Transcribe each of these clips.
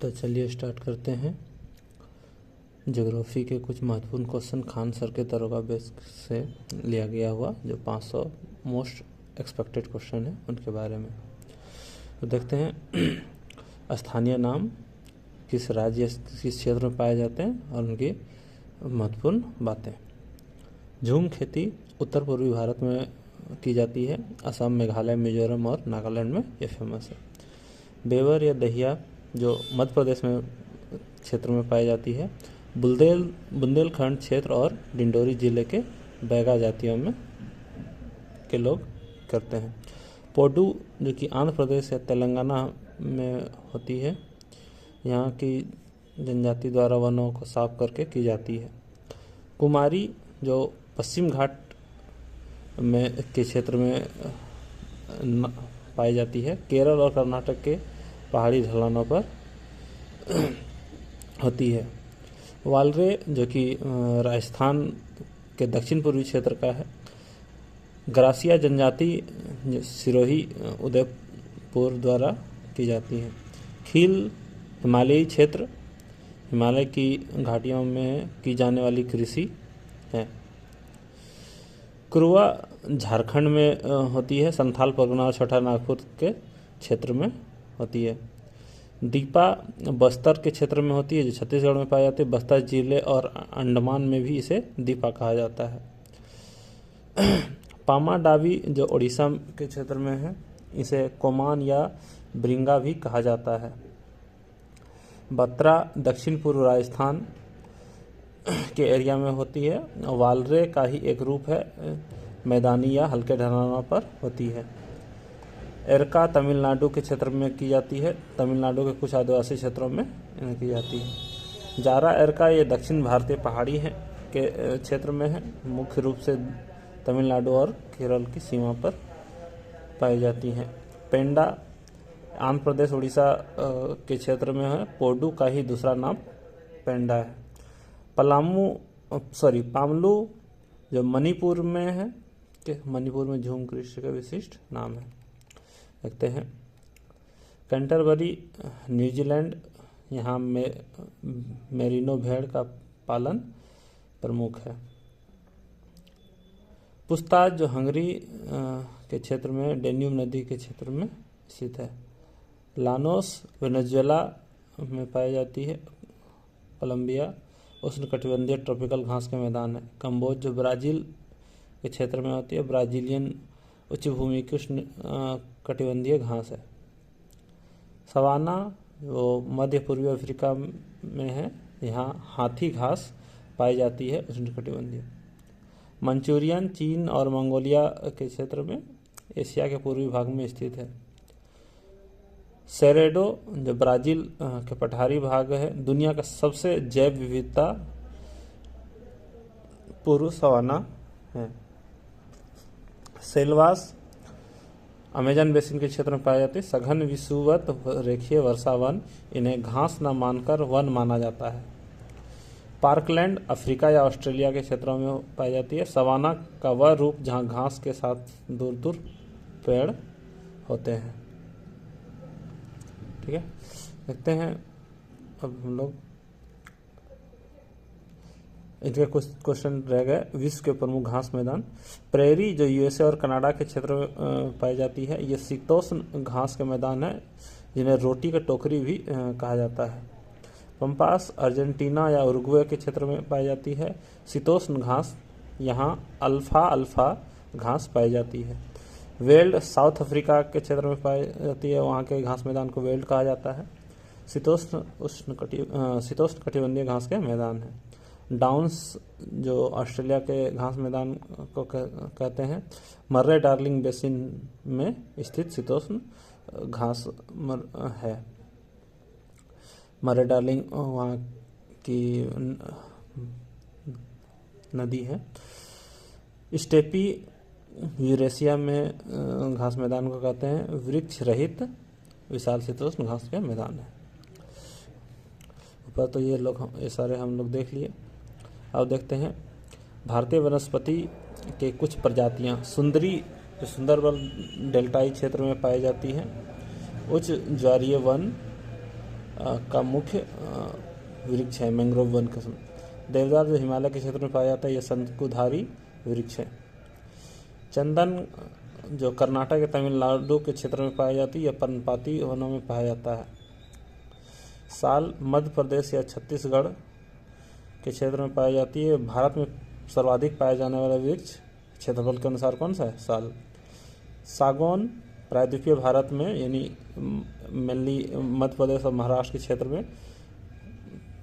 तो चलिए स्टार्ट करते हैं। ज्योग्राफी के कुछ महत्वपूर्ण क्वेश्चन खान सर के दरोगा बेस से लिया गया हुआ जो 500 मोस्ट एक्सपेक्टेड क्वेश्चन है उनके बारे में। तो देखते हैं स्थानीय नाम किस राज्य किस क्षेत्र में पाए जाते हैं और उनकी महत्वपूर्ण बातें। झूम खेती उत्तर पूर्वी भारत में की जाती है। असम, मेघालय, मिजोरम और नागालैंड में ये फेमस है। बेवर या दहिया जो मध्य प्रदेश में क्षेत्र में पाई जाती है। बुंदेलखंड क्षेत्र और डिंडोरी जिले के बैगा जातियों में के लोग करते हैं। पोडू जो कि आंध्र प्रदेश या तेलंगाना में होती है, यहाँ की जनजाति द्वारा वनों को साफ करके की जाती है। कुमारी जो पश्चिम घाट में के क्षेत्र में पाई जाती है। केरल और कर्नाटक के पहाड़ी ढलानों पर होती है। वालरे जो कि राजस्थान के दक्षिण पूर्वी क्षेत्र का है। ग्रासिया जनजाति सिरोही उदयपुर द्वारा की जाती है। खील हिमालयी क्षेत्र, हिमालय की घाटियों में की जाने वाली कृषि है। क्रुआ झारखंड में होती है। संथाल परगना और छोटा नागपुर के क्षेत्र में होती है। दीपा बस्तर के क्षेत्र में होती है जो छत्तीसगढ़ में पाई जाती है। बस्तर जिले और अंडमान में भी इसे दीपा कहा जाता है। पामा डावी जो उड़ीसा के क्षेत्र में है, इसे कोमान या ब्रिंगा भी कहा जाता है। बत्रा दक्षिण पूर्व राजस्थान के एरिया में होती है। वालरे का ही एक रूप है, मैदानी या हल्के ढलानों पर होती है। एरका तमिलनाडु के क्षेत्र में की जाती है। तमिलनाडु के कुछ आदिवासी क्षेत्रों में की जाती है। जारा एरका ये दक्षिण भारतीय पहाड़ी है के क्षेत्र में है। मुख्य रूप से तमिलनाडु और केरल की सीमा पर पाई जाती हैं। पेंडा आंध्र प्रदेश उड़ीसा के क्षेत्र में है। पोडू का ही दूसरा नाम पेंडा है। पामलू जो मणिपुर में है, कि मणिपुर में झूम कृषि का विशिष्ट नाम है। देखते हैं कैंटरबरी न्यूजीलैंड, यहाँ में मेरिनो भेड़ का पालन प्रमुख है। पुस्ताज जो हंगरी के क्षेत्र में डेन्यूब नदी के क्षेत्र में स्थित है। लानोस वेनेजुएला में पाई जाती है। कोलंबिया उष्णकटिबंधीय ट्रॉपिकल घास के मैदान है। कंबोज जो ब्राज़ील के क्षेत्र में होती है। ब्राज़ीलियन उच्च भूमि की उष्ण कटिबंधीय घास है। सवाना जो मध्य पूर्वी अफ्रीका में है, यहाँ हाथी घास पाई जाती है उष्णकटिबंधीय। मंचूरियन चीन और मंगोलिया के क्षेत्र में एशिया के पूर्वी भाग में स्थित है। सेरेडो जो ब्राज़ील के पठारी भाग है। दुनिया का सबसे जैव विविधता पूर्व सवाना है। सेल्वास अमेजन बेसिन के क्षेत्र में पाए जाते हैं। सघन विषुवत रेखीय वर्षा वन, इन्हें घास न मानकर वन माना जाता है। पार्कलैंड अफ्रीका या ऑस्ट्रेलिया के क्षेत्रों में पाई जाती है। सवाना का वह रूप जहां घास के साथ दूर दूर पेड़ होते हैं। ठीक है, देखते हैं अब हम लोग इनके कुछ क्वेश्चन रह गए। विश्व के प्रमुख घास मैदान। प्रेरी जो यूएसए और कनाडा के क्षेत्र में पाई जाती है, ये शीतोष्ण घास के मैदान है जिन्हें रोटी का टोकरी भी कहा जाता है। पंपास अर्जेंटीना या उरुग्वे के क्षेत्र में पाई जाती है। शीतोष्ण घास, यहाँ अल्फा घास पाई जाती है। वेल्ड साउथ अफ्रीका के क्षेत्र में पाई जाती है, वहाँ के घास मैदान को वेल्ड कहा जाता है। शीतोष्ण कटिबंधीय घास के मैदान है। डाउन्स जो ऑस्ट्रेलिया के घास मैदान को कहते हैं। मर्रे डार्लिंग बेसिन में स्थित शीतोष्ण घास है। मर्रे डार्लिंग वहाँ की नदी है। स्टेपी यूरेशिया में घास मैदान को कहते हैं। वृक्ष रहित विशाल शीतोष्ण घास के मैदान है। ऊपर तो ये सारे हम लोग देख लिए। अब देखते हैं भारतीय वनस्पति के कुछ प्रजातियां। सुंदरी जो सुंदरबन डेल्टाई क्षेत्र में पाई जाती हैं। उच्च ज्वारीय वन का मुख्य वृक्ष है मैंग्रोव वन किस्म। देवदार जो हिमालय के क्षेत्र में पाया जाता है यह शंकुधारी वृक्ष है। चंदन जो कर्नाटक या तमिलनाडु के क्षेत्र में पाई जाती है यह पर्णपाती वनों में पाया जाता है। साल मध्य प्रदेश या छत्तीसगढ़ के क्षेत्र में पाई जाती है। भारत में सर्वाधिक पाए जाने वाला वृक्ष क्षेत्रफल के अनुसार कौन सा है? साल। सागौन प्रायद्वीपीय भारत में यानी मेनली मध्य प्रदेश और महाराष्ट्र के क्षेत्र में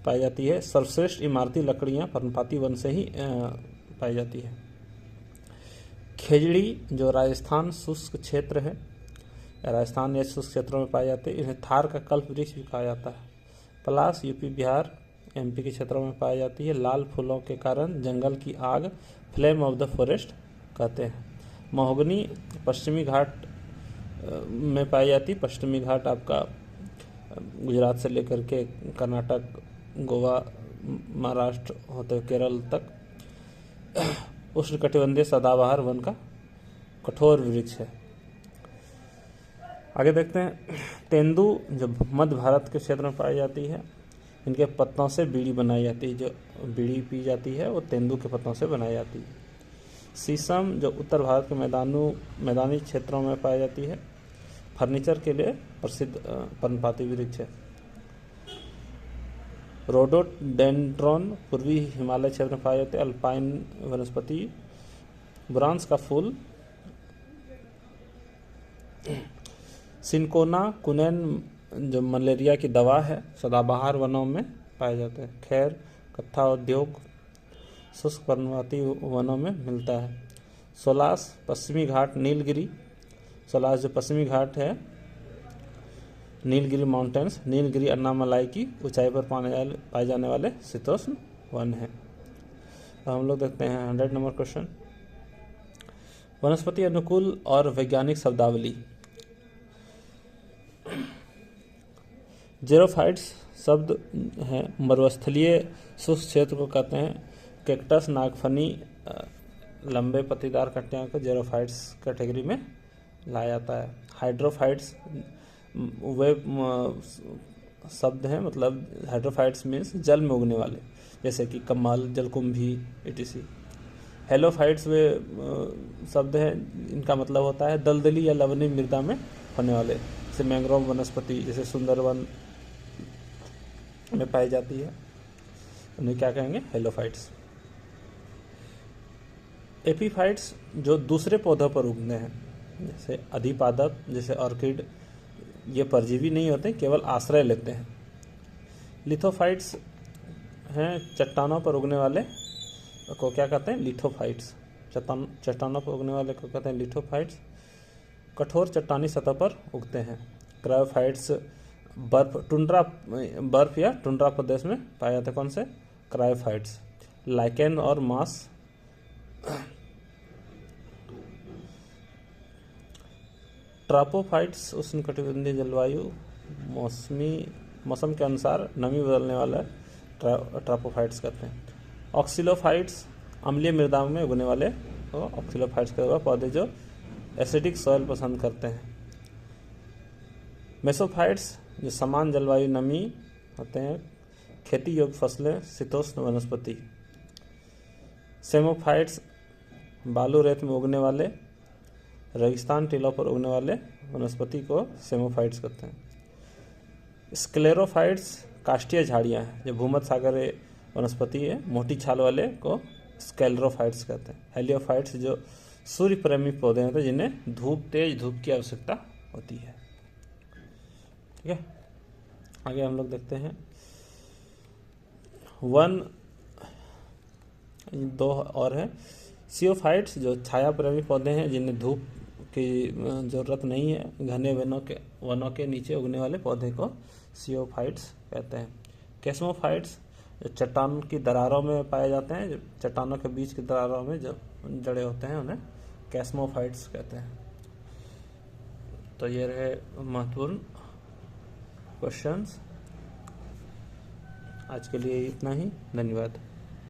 पाई जाती है। सर्वश्रेष्ठ इमारती लकड़ियाँ पर्णपाती वन से ही पाई जाती है। खेजड़ी जो राजस्थान शुष्क क्षेत्र है, राजस्थान या शुष्क क्षेत्रों में पाए जाते हैं। इन्हें थार का कल्प वृक्ष भी कहा जाता है। पलाश यूपी बिहार एमपी के क्षेत्रों में पाई जाती है। लाल फूलों के कारण जंगल की आग फ्लेम ऑफ द फॉरेस्ट कहते हैं। महोगनी पश्चिमी घाट में पाई जाती है। पश्चिमी घाट आपका गुजरात से लेकर के कर्नाटक, गोवा, महाराष्ट्र होते केरल तक उष्णकटिबंधीय सदाबहार वन का कठोर वृक्ष है। आगे देखते हैं तेंदू जो मध्य भारत के क्षेत्र में पाई जाती है। इनके पत्तों से बीड़ी बनाई जाती है। जो बीड़ी पी जाती है वो तेंदू के पत्तों से बनाई जाती है। शीशम जो उत्तर भारत के मैदानी क्षेत्रों में पाई जाती है। फर्नीचर के लिए प्रसिद्ध पर्णपाती वृक्ष है। रोडोडेंड्रॉन पूर्वी हिमालय क्षेत्र में पाए जाते हैं। अल्पाइन वनस्पति। ब्रांस का फूल। सिनकोना कुनैन जो मलेरिया की दवा है सदाबहार वनों में पाए जाते हैं। खैर कत्था उद्योग शुष्क पर्णपाती वनों में मिलता है। सोलास पश्चिमी घाट नीलगिरी। सोलास जो पश्चिमी घाट है नीलगिरी माउंटेन्स, नीलगिरी अन्नामलाई की ऊंचाई पर पाए जाने वाले शीतोष्ण वन है। अब हम लोग देखते हैं 100 नंबर क्वेश्चन। वनस्पति अनुकूल और वैज्ञानिक शब्दावली। जेरोफाइट्स शब्द है मरुस्थलीय शुष्क क्षेत्र को कहते हैं। कैक्टस, नागफनी, लंबे पत्तीदार कटियां को जेरोफाइट्स कैटेगरी में लाया जाता है। हाइड्रोफाइट्स वे शब्द हैं, मतलब हाइड्रोफाइट्स मीन्स जल में उगने वाले, जैसे कि कमल, जलकुंभी etc। हेलोफाइट्स वे शब्द हैं, इनका मतलब होता है दलदली या लवणीय मृदा में होने वाले, जैसे मैंग्रोव वनस्पति जैसे सुंदरवन में पाई जाती है, उन्हें क्या कहेंगे? हेलोफाइट्स। एपीफाइट्स जो दूसरे पौधों पर उगते हैं, जैसे अधिपादप, जैसे ऑर्किड, ये परजीवी नहीं होते, केवल आश्रय लेते हैं। लिथोफाइट्स हैं चट्टानों पर उगने वाले को क्या कहते हैं? लिथोफाइट्स। चट्टानों पर उगने वाले को कहते हैं लिथोफाइट्स। कठोर चट्टानी सतह पर उगते हैं। क्रायोफाइट्स बर्फ या टुंड्रा प्रदेश में पाए जाते हैं। कौन से? क्रायोफाइट्स। लाइकेन और मास। ट्रापोफाइट्स उष्णकटिबंधीय जलवायु मौसम के अनुसार नमी बदलने वाला ट्रापोफाइट्स कहते हैं। ऑक्सिलोफाइट्स अम्लीय मृदा में उगने वाले तो ऑक्सिलोफाइट्स के द्वारा पौधे जो एसिडिक सॉइल पसंद करते हैं। मेसोफाइट्स जो समान जलवायु नमी होते हैं, खेती योग्य फसलें, शीतोष्ण वनस्पति। सेमोफाइट्स बालू रेत में उगने वाले, रेगिस्तान टीलों पर उगने वाले वनस्पति को सेमोफाइट्स कहते हैं। स्क्लेरोफाइट्स काष्ठीय झाड़ियाँ हैं, जो भूमध्य सागरीय वनस्पति है, मोटी छाल वाले को स्क्लेरोफाइट्स कहते हैं। हेलियोफाइट्स जो सूर्य प्रेमी पौधे होते हैं, जिन्हें तेज धूप की आवश्यकता होती है। ठीक है, आगे हम लोग देखते हैं दो और है। सियोफाइट्स जो छाया प्रेमी पौधे हैं, जिन्हें धूप की जरूरत नहीं है, घने वनों के नीचे उगने वाले पौधे को सियोफाइट्स कहते हैं। कैस्मोफाइट्स जो चट्टान की दरारों में पाए जाते हैं, जो चट्टानों के बीच की दरारों में जो जड़े होते हैं, उन्हें कैस्मोफाइट्स कहते हैं। तो ये रहे महत्वपूर्ण क्वेश्चंस। आज के लिए इतना ही, धन्यवाद।